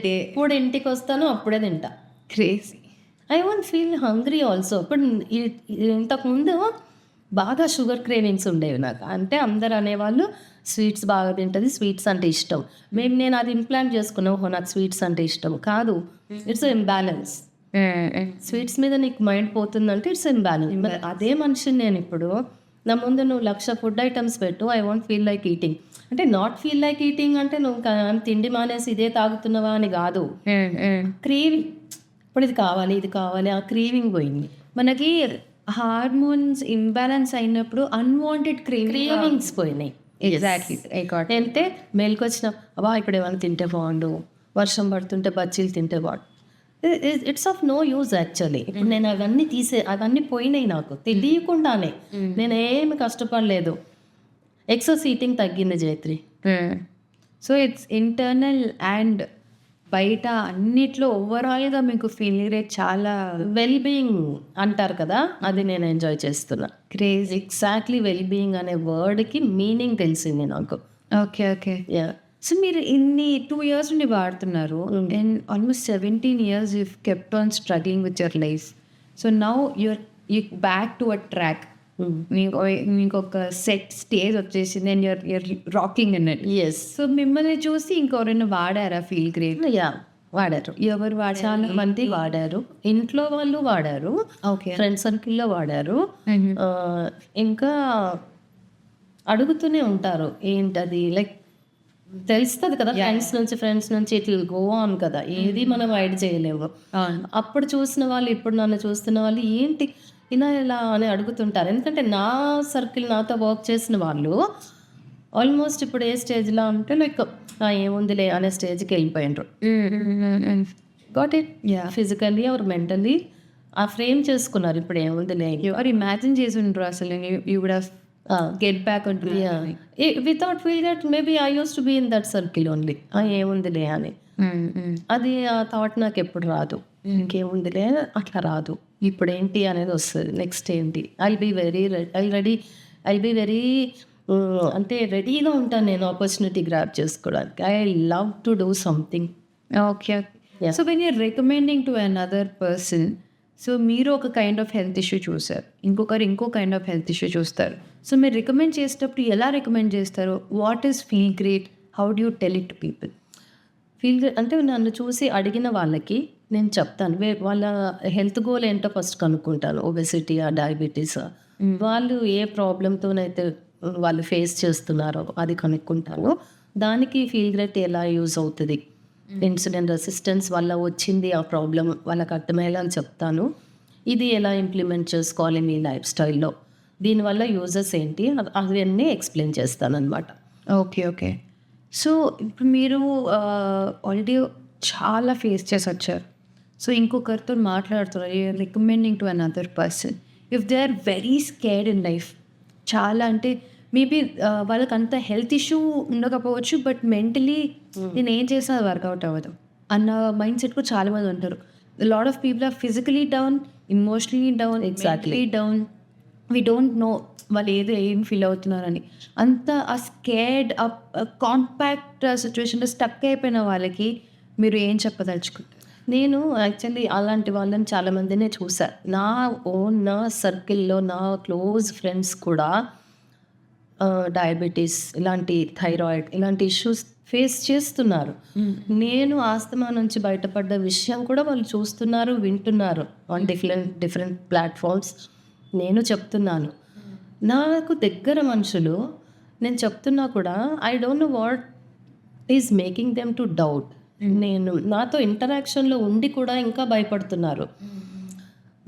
day. ఇప్పుడు ఇంటికి వస్తాను అప్పుడే తింటా. Crazy. I won't feel hungry also. ఇప్పుడు ఇంతకుముందు బాగా షుగర్ క్రేవింగ్స్ ఉండేవి నాకు. అంటే అందరు అనేవాళ్ళు స్వీట్స్ బాగా తింటుంది, స్వీట్స్ అంటే ఇష్టం. నేను అది ఇంప్లాంట్ చేసుకున్నావు, నాకు స్వీట్స్ అంటే ఇష్టం కాదు. It's imbalance. స్వీట్స్ మీద నీకు మైండ్ పోతుందంటే ఇట్స్ ఇంబ్యాలెన్స్. మరి అదే మనిషిని నేను ఇప్పుడు, నా ముందు నువ్వు 1,00,000 ఫుడ్ ఐటమ్స్ పెట్టు, I want feel like eating. అంటే నాట్ ఫీల్ లైక్ ఈటింగ్ అంటే నువ్వు తిండి మానేసి ఇదే తాగుతున్నావా అని కాదు. క్రేవింగ్, ఇప్పుడు ఇది కావాలి ఆ క్రేవింగ్ పోయింది. మనకి హార్మోన్స్ ఇంబ్యాలెన్స్ అయినప్పుడు అన్వాంటెడ్ క్రేవింగ్స్ పోయినాయి. ఎగ్జాక్ట్లీ. అంటే మేలుకు వచ్చిన అబ్బా ఇప్పుడు ఏమైనా తింటే బాగుండు, వర్షం పడుతుంటే బజ్జీలు తింటే బాగుండు. It's of no use actually. ఇప్పుడు నేను అవన్నీ పోయినాయి నాకు తెలియకుండానే. నేను ఏమి కష్టపడలేదు. ఎక్సెస్ ఈటింగ్ తగ్గింది జైత్రి. సో ఇట్స్ ఇంటర్నల్ అండ్ బయట అన్నిట్లో ఓవరాల్గా మీకు ఫీల్ రేట్ చాలా వెల్ బీయింగ్ అంటారు కదా, అది నేను ఎంజాయ్ చేస్తున్నా. క్రేజ్. ఎగ్జాక్ట్లీ వెల్ బీయింగ్ అనే వర్డ్కి మీనింగ్ తెలిసింది నాకు. ఓకే. సో మీరు ఇన్ని 2 years నుండి వాడుతున్నారు and almost 17 years you kept on struggling with your life. So now you're back to a track. మీకు ఒక సెట్ స్టేజ్ వచ్చేసింది and you're rocking in it. Yes. So మిమ్మల్ని చూసి ఇంకెవరైనా వాడారా ఫీల్ గ్రేట్? వాడారు. ఎవరు వాడారు? చాలా మంది వాడారు. ఇంట్లో వాళ్ళు వాడారు, ఓకే, ఫ్రెండ్ సర్కిల్లో వాడారు. ఇంకా అడుగుతూనే ఉంటారు ఏంటది, లైక్ తెలుస్తుంది కదా, ఫ్రెండ్స్ నుంచి ఇట్ విల్ గో ఆన్ కదా, ఏది మనం హైడ్ చేయలేము. అప్పుడు చూసిన వాళ్ళు ఇప్పుడు నన్ను చూస్తున్న వాళ్ళు ఏంటి ఇలా అని అడుగుతుంటారు. ఎందుకంటే నా సర్కిల్, నాతో వర్క్ చేసిన వాళ్ళు ఆల్మోస్ట్ ఇప్పుడు ఏ స్టేజ్లో అంటే లైక్ ఏముందిలే అనే స్టేజ్కి వెళ్ళిపోయినారు. Got it. Physically or mentally ఆ ఫ్రేమ్ చేసుకున్నారు, ఇప్పుడు ఏముందిలే. ఆర్ ఇమాజిన్ చేసి ఉంటారు అసలు you would have get back ఉంటుంది. Without feel that maybe I use to be in that circle only. ఏముందిలే అని, అది ఆ థాట్ నాకు ఎప్పుడు రాదు. ఇంకేముందిలే అట్లా రాదు, ఇప్పుడు ఏంటి అనేది వస్తుంది. నెక్స్ట్ ఏంటి, ఐల్ బీ వెరీ అంటే రెడీగా ఉంటాను నేను ఆపర్చునిటీ గ్రాప్ చేసుకోవడానికి. I love to do something. Okay. So when you're recommending to another person, so మీరు ఒక కైండ్ ఆఫ్ హెల్త్ ఇష్యూ చూసారు, ఇంకొకరు ఇంకో కైండ్ ఆఫ్ హెల్త్ ఇష్యూ చూస్తారు. సో మీరు రికమెండ్ చేసేటప్పుడు ఎలా రికమెండ్ చేస్తారు? What is feel great? How do you tell it to people? Feel అంటే నన్ను చూసి అడిగిన వాళ్ళకి నేను చెప్తాను, వాళ్ళ హెల్త్ గోల్ ఏంటో ఫస్ట్ కనుక్కుంటాను. ఒబెసిటీ, డయాబెటీస్, వాళ్ళు ఏ ప్రాబ్లంతోనైతే వాళ్ళు ఫేస్ చేస్తున్నారో అది కనుక్కుంటాను. దానికి ఫీల్ గ్రేట్ ఎలా యూజ్ అవుతుంది, ఇన్సులిన్ రెసిస్టెన్స్ వల్ల వచ్చింది ఆ ప్రాబ్లం వాళ్ళకి అర్థమయ్యేలా చెప్తాను. ఇది ఎలా ఇంప్లిమెంట్ చేసుకోవాలి మీ లైఫ్ స్టైల్లో, దీనివల్ల యూజెస్ ఏంటి, అవన్నీ ఎక్స్ప్లెయిన్ చేస్తాను అనమాట. ఓకే. సో ఇప్పుడు మీరు ఆల్రెడీ చాలా ఫేస్ చేసి వచ్చారు. సో ఇంకొకరితో మాట్లాడుతున్నారు, you're recommending to another person. If they are very scared in life, చాలా అంటే మేబీ వాళ్ళకి అంత హెల్త్ ఇష్యూ ఉండకపోవచ్చు, బట్ మెంటలీ నేను ఏం చేసినా అది వర్కౌట్ అవ్వదు అన్న మైండ్ సెట్ కూడా చాలా మంది ఉంటారు. Lot of people are physically down, emotionally down, exactly down. We don't know వాళ్ళు ఏం ఫీల్ అవుతున్నారని. అంత ఆ స్కేర్డ్ కాంపాక్ట్ సిచ్యువేషన్లో స్టక్ అయిపోయిన వాళ్ళకి మీరు ఏం చెప్పదలుచుకుంటారు? నేను యాక్చువల్లీ అలాంటి వాళ్ళని చాలామందినే చూసాను. నా సర్కిల్లో నా క్లోజ్ ఫ్రెండ్స్ కూడా డయాబెటీస్, ఇలాంటి థైరాయిడ్, ఇలాంటి ఇష్యూస్ ఫేస్ చేస్తున్నారు. నేను ఆస్తమా నుంచి బయటపడ్డ విషయం కూడా వాళ్ళు చూస్తున్నారు, వింటున్నారు ఆన్ డిఫరెంట్ ప్లాట్ఫామ్స్. నేను చెప్తున్నాను, నాకు దగ్గర మనుషులు నేను చెప్తున్నా కూడా I don't know what is making them to doubt. నేను నాతో ఇంటరాక్షన్లో ఉండి కూడా ఇంకా భయపడుతున్నారు.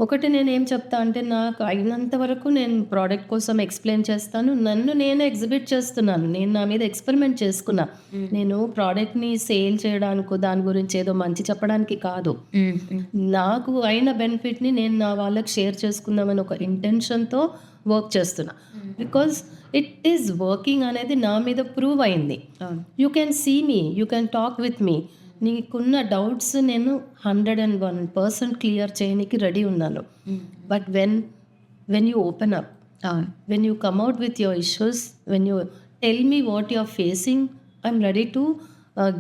ఒకటి నేనేం చెప్తా అంటే, నాకు అయినంత వరకు నేను ప్రోడక్ట్ కోసం ఎక్స్ప్లెయిన్ చేస్తాను, నన్ను నేను ఎగ్జిబిట్ చేస్తున్నాను, నేను నా మీద ఎక్స్పెరిమెంట్ చేసుకున్నా. నేను ప్రోడక్ట్ని సేల్ చేయడానికి, దాని గురించి ఏదో మంచి చెప్పడానికి కాదు, నాకు అయిన బెనిఫిట్ని నేను నా వాళ్ళకి షేర్ చేసుకుందామని ఒక ఇంటెన్షన్తో వర్క్ చేస్తున్నా. బికాజ్ ఇట్ ఈస్ వర్కింగ్ అనేది నా మీద ప్రూవ్ అయింది. You can see me, you can talk with me. నీకున్న డౌట్స్ నేను 101% క్లియర్ చేయడానికి రెడీ ఉన్నాను. But when you open up, when you come out with your issues, when you tell me what you are facing, I'm ready to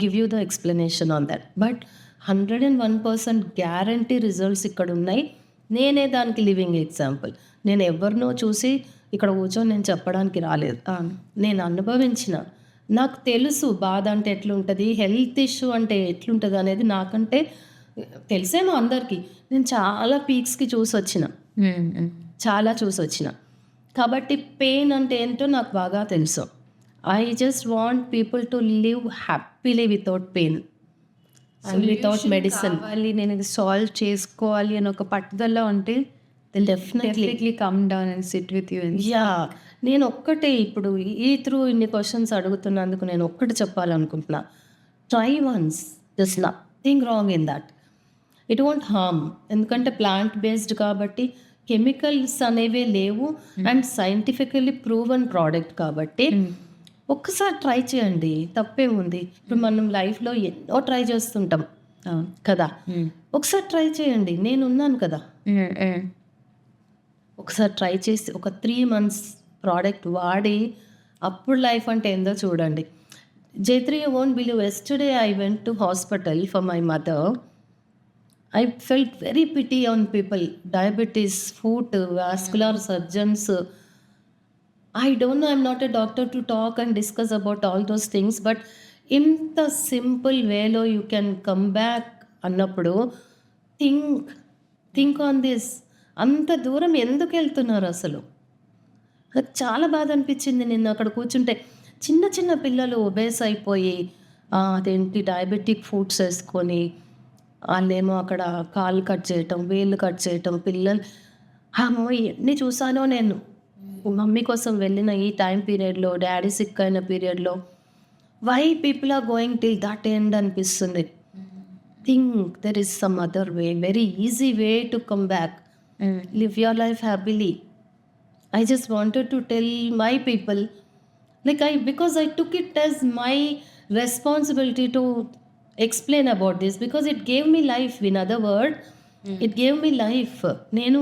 give you the explanation on that. But 101% guarantee results ఇక్కడ ఉన్నాయి. నేనే దానికి living example. నేను ఎవరినో చూసి ఇక్కడ కూర్చొని నేను చెప్పడానికి రాలేదు, నేను అనుభవించిన, నాకు తెలుసు బాధ అంటే ఎట్లుంటుంది, హెల్త్ ఇష్యూ అంటే ఎట్లుంటుంది అనేది నాకంటే తెలిసేమో అందరికీ. నేను చాలా పీక్స్కి చూసి వచ్చిన కాబట్టి పెయిన్ అంటే ఏంటో నాకు బాగా తెలుసు. I just want people to live happily without pain and without medicine. నేను ఇది సాల్వ్ చేసుకోవాలి అని ఒక పట్టుదల ఉంటే definitely come down and sit with you. నేను ఒక్కటే ఇప్పుడు ఇన్ని క్వశ్చన్స్ అడుగుతున్నందుకు నేను ఒక్కటి చెప్పాలనుకుంటున్నా, try once, this nothing wrong in that, it won't harm. ఎందుకంటే ప్లాంట్ బేస్డ్ కాబట్టి కెమికల్స్ అనేవే లేవు, అండ్ సైంటిఫికల్లీ ప్రూవన్ ప్రోడక్ట్ కాబట్టి ఒక్కసారి ట్రై చేయండి, తప్పేముంది. ఇప్పుడు మనం లైఫ్లో ఎన్నో ట్రై చేస్తుంటాం కదా, ఒకసారి ట్రై చేయండి, నేను ఉన్నాను కదా. ఒకసారి ట్రై చేసి ఒక 3 months ప్రోడక్ట్ వాడి అప్పుడు లైఫ్ అంటే ఏందో చూడండి. Jaitri, you won't believe, yesterday I went to hospital for my mother. I felt very pity on people, diabetes, foot, vascular surgeons. I don't know, I'm not a doctor to talk and discuss about all those things, but ఇంత simple వేలో you can come back అన్నప్పుడు think on this. అంత దూరం ఎందుకు వెళ్తున్నారు అసలు? నాకు చాలా బాధ అనిపించింది నిన్న అక్కడ కూర్చుంటే. చిన్న చిన్న పిల్లలు ఒబేస్ అయిపోయి అదేంటి డయాబెటిక్ ఫుడ్స్ వేసుకొని వాళ్ళేమో అక్కడ కాళ్ళు కట్ చేయటం, వేళ్ళు కట్ చేయటం, పిల్లలు అమ్మో! ఎన్ని చూసానో నేను. మమ్మీ కోసం వెళ్ళిన ఈ టైం పీరియడ్‌లో, డ్యాడీ సిక్ అయిన పీరియడ్‌లో why people are going till that end అనిపిస్తుంది. Think there is some other way, very easy way to come back. Live your life happily. I just wanted to tell my people, like because I took it as my responsibility to explain about this because it gave me life. In other word, it gave me life. నేను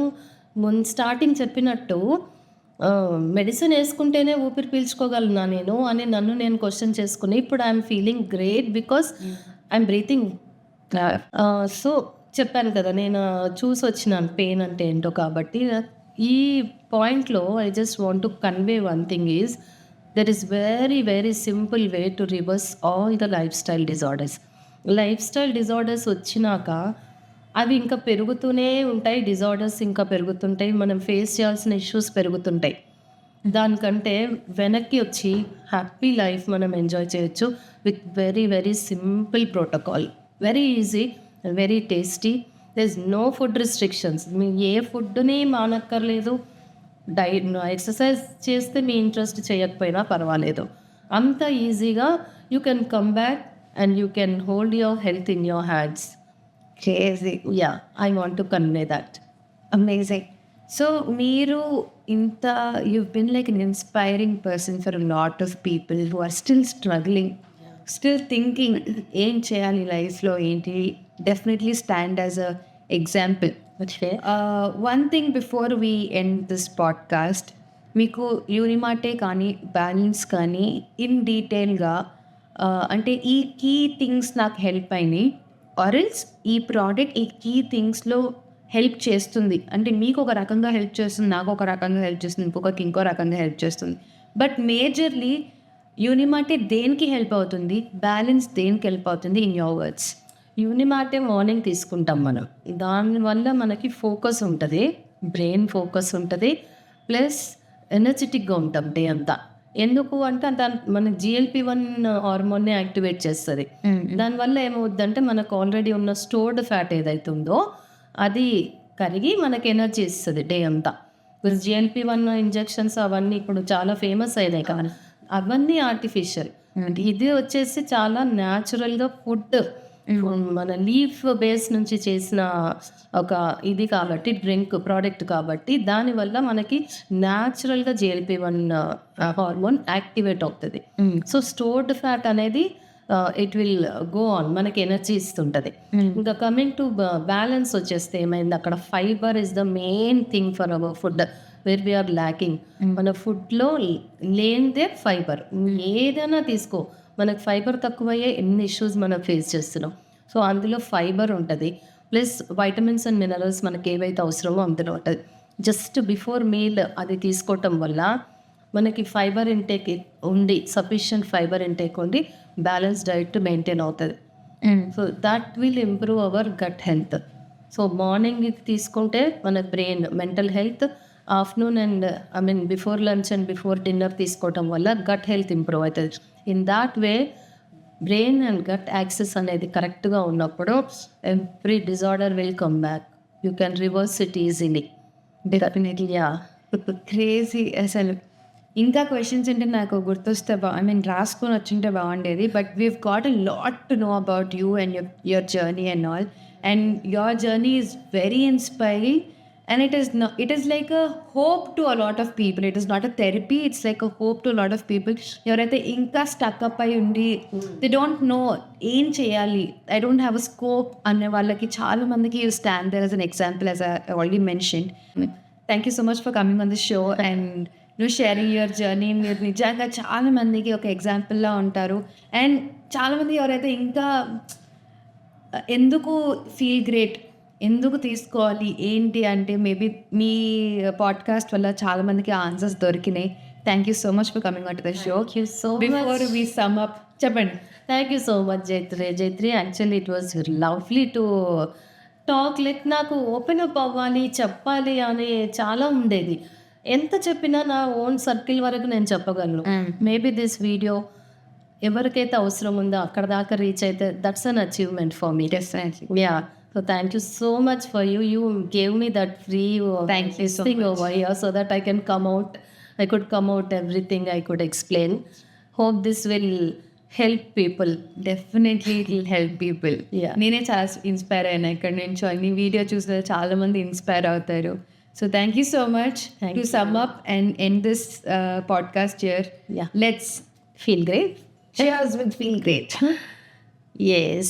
starting చెప్పినట్టు medicine వేసుకుంటేనే ఊపిరి పీల్చుకోగలనా నేను అని నన్ను నేను question చేసుకుని ఇప్పుడు I'm feeling great because I'm breathing. So చెప్పాను కదా నేను చూసి వచ్చినాను పెయిన్ అంటే ఏంటో. కాబట్టి ఈ పాయింట్లో I just want to convey one thing is there is very very simple way to reverse all the life style disorders. Life style disorders వచ్చినాక అవి ఇంకా పెరుగుతూనే ఉంటాయి, డిజార్డర్స్ ఇంకా పెరుగుతుంటాయి, మనం ఫేస్ చేయాల్సిన ఇష్యూస్ పెరుగుతుంటాయి. దానికంటే వెనక్కి వచ్చి హ్యాపీ లైఫ్ మనం ఎంజాయ్ చేయొచ్చు with very very simple protocol. Very easy, very tasty. There is no food restrictions. మీరు ఏ ఫుడ్ని మానక్కర్లేదు. డైట్ ఎక్సర్సైజ్ చేస్తే మీ ఇంట్రెస్ట్ చేయకపోయినా పర్వాలేదు. అంత ఈజీగా you can come back and you can hold your health in your hands. Crazy. Yeah, I want to convey that. Amazing. So, Meeru, you've been like an inspiring person for a lot of people who are still struggling, still thinking, ఏం చేయాలి లైఫ్లో ఏంటి. Definitely stand as a example. Okay. One thing before we end this podcast, మీకు యూనిమాటే కానీ balance కానీ in డీటెయిల్గా అంటే ఈ కీ థింగ్స్ నాకు హెల్ప్ అయినాయి ఆర్ఎల్స్ ఈ ప్రోడక్ట్ ఈ కీ థింగ్స్లో హెల్ప్ చేస్తుంది అంటే మీకు ఒక రకంగా హెల్ప్ చేస్తుంది, నాకు ఒక రకంగా హెల్ప్ చేస్తుంది, ఇంకొకరికి ఇంకో రకంగా హెల్ప్ చేస్తుంది. బట్ మేజర్లీ యూనిమాటే దేనికి హెల్ప్ అవుతుంది, బ్యాలెన్స్ దేనికి హెల్ప్ అవుతుంది ఇన్ యువర్ వర్డ్స్? యూనిమాటే మార్నింగ్ తీసుకుంటాం మనం. దానివల్ల మనకి ఫోకస్ ఉంటుంది, బ్రెయిన్ ఫోకస్ ఉంటుంది, ప్లస్ ఎనర్జెటిక్గా ఉంటాం డే అంతా. ఎందుకు అంటే మన GLP-1 హార్మోన్ని యాక్టివేట్ చేస్తుంది. దానివల్ల ఏమవుద్దంటే మనకు ఆల్రెడీ ఉన్న స్టోర్డ్ ఫ్యాట్ ఏదైతే ఉందో అది కరిగి మనకి ఎనర్జీ ఇస్తుంది డే అంతా. GLP-1 ఇంజెక్షన్స్ అవన్నీ ఇప్పుడు చాలా ఫేమస్ అయినాయి కదా, అవన్నీ ఆర్టిఫిషియల్. ఇది వచ్చేసి చాలా న్యాచురల్గా ఫుడ్ మన లీఫ్ బేస్ నుంచి చేసిన ఒక ఇది కాబట్టి డ్రింక్ ప్రోడక్ట్ కాబట్టి దానివల్ల మనకి న్యాచురల్గా GLP-1 హార్మోన్ యాక్టివేట్ అవుతుంది. సో స్టోర్డ్ ఫ్యాట్ అనేది ఇట్ విల్ గో ఆన్, మనకి ఎనర్జీ ఇస్తుంటుంది. ఇంకా కమింగ్ టు బ్యాలెన్స్ వచ్చేస్తే ఏమైంది, అక్కడ fibre is the main thing for our food where we're lacking. మన ఫుడ్లో లేనిదే ఫైబర్. ఏదైనా తీసుకో, మనకు ఫైబర్ తక్కువయ్యే ఎన్ని ఇష్యూస్ మనం ఫేస్ చేస్తున్నాం. సో అందులో ఫైబర్ ఉంటుంది, ప్లస్ వైటమిన్స్ అండ్ మినరల్స్ మనకి ఏవైతే అవసరమో అందులో ఉంటుంది. జస్ట్ బిఫోర్ మీల్ అది తీసుకోవటం వల్ల మనకి ఫైబర్ ఇంటేక్ ఉండి, సఫిషియంట్ ఫైబర్ ఇంటేక్ ఉండి బ్యాలెన్స్ డైట్ మెయింటైన్ అవుతుంది. So that will improve our gut health. So morning ఇది తీసుకుంటే మన brain mental health, afternoon and before lunch and before dinner తీసుకోవటం వల్ల గట్ హెల్త్ ఇంప్రూవ్ అవుతుంది. In that way brain and gut axis అనేది కరెక్ట్గా ఉన్నప్పుడు every disorder will come back. You can reverse it easily. Definitely. Yeah, crazy. అసలు ఇంకా questions అంటే నాకు గుర్తొస్తే రాసుకొని వచ్చింటే బాగుండేది. But weave got a lot to know about you and your journey and all. And your journey is very inspiring. And it is like a hope to a lot of people. It is not a therapy, it's like a hope to a lot of people. ఎవరైతే ఇంకా stuck up అయి ఉండి they don't know ఏం చేయాలి, I don't have a scope అనే వాళ్ళకి చాలా మందికి you stand there as an example, as I already mentioned. Thank you so much for coming on the show and sharing your journey. మీరు నిజంగా చాలా మందికి ఒక ఎగ్జాంపుల్లా ఉంటారు. అండ్ చాలామంది ఎవరైతే ఇంకా ఎందుకు ఫీల్ గ్రేట్, ఎందుకు తీసుకోవాలి ఏంటి అంటే మేబీ మీ పాడ్కాస్ట్ వల్ల చాలా మందికి ఆన్సర్స్ దొరికినాయి. Thank you so much for coming on to the show. Thank you so before we sum up చెప్పండి. Thank you so much Jaitri. Actually it was lovely to talk. Like నాకు open up అవ్వాలి, చెప్పాలి అని చాలా ఉండేది. ఎంత చెప్పినా నా ఓన్ సర్కిల్ వరకు నేను చెప్పగలను. మేబీ దిస్ వీడియో ఎవరికైతే అవసరం ఉందో అక్కడ దాకా రీచ్ అయితే that's an achievement for me. Definitely. Yeah. So thank you so much for you. You gave me that free Thank you so thing much. over here so that I can come out. I could come out everything I could explain. Hope this will help people. Definitely it will help people. Yeah. నేనే చాలా inspire అయినా ఇక్కడ నుంచి నీ video చూస్తే చాలా మంది inspire అవుతారు. So thank you so much. Thank to sum up and end this podcast here, Yeah. Let's Feel great? cheers with feel great. Yes.